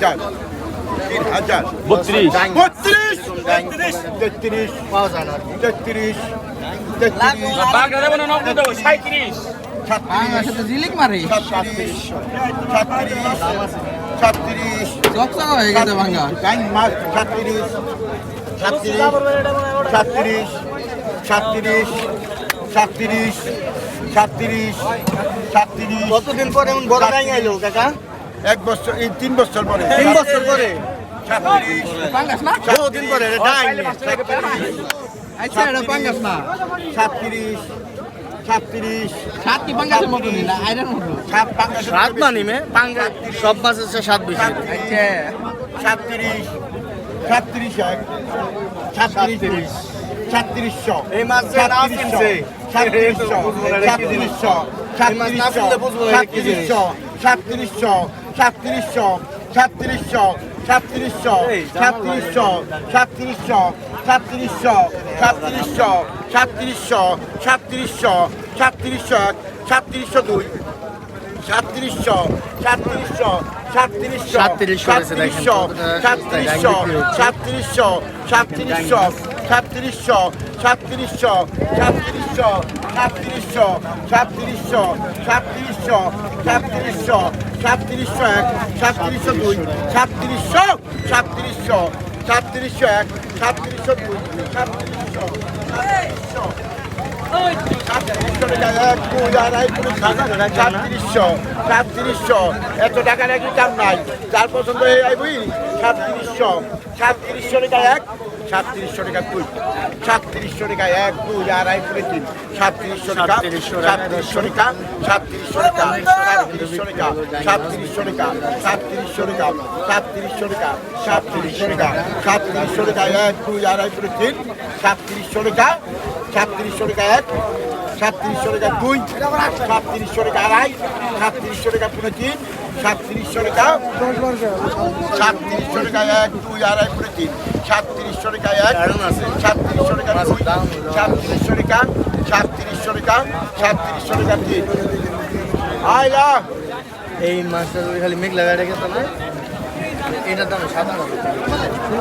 3000 32 33 বাগড়া দেব না নব্বই দেব 37 জিলিক মারে 36 চকচক হয়ে গেছে ভাঙ্গা 37 কতদিন পরে এমন বড় গাই আইলো কাকা? 1 বছর এই 3 বছর পরে 3 বছর পরে 36 পাঙ্গাস না বহুদিন পরে এটা ডাই আচ্ছা এটা পাঙ্গাস না 37 সাত কি পাঙ্গাসের মতো না আইরন মতো সাত মানি মে পাঙ্গা সব মাছ আছে সাত বেশি আচ্ছা 37 এই মাছ যে নাও কিনছে 37 এত টাকা নাকি দাম নাই যার পছন্দ হয়ে যাই বুঝি 37 টাকা এক 37 টাকা দুই 37 টাকা এক দুই আড়াই করে তিন 37 টাকা 37 টাকা 37 টাকা 37 টাকা 37 টাকা 37 টাকা 37 টাকা 37 টাকা 37 টাকা এক দুই আড়াই করে তিন 37 টাকা 37 টাকা এক 37 টাকা দুই 37 টাকা আড়াই 37 টাকা পুরো তিন 37 টাকা 37 টাকা এক দুই আড়াই করে তিন 37 টাকা এক 37 টাকা দুই 37 টাকা 37 টাকা 37 টাকা তিন আইলা এই মাছটা খালি মেঘ লাগাই রেখেছে না এটার দাম 7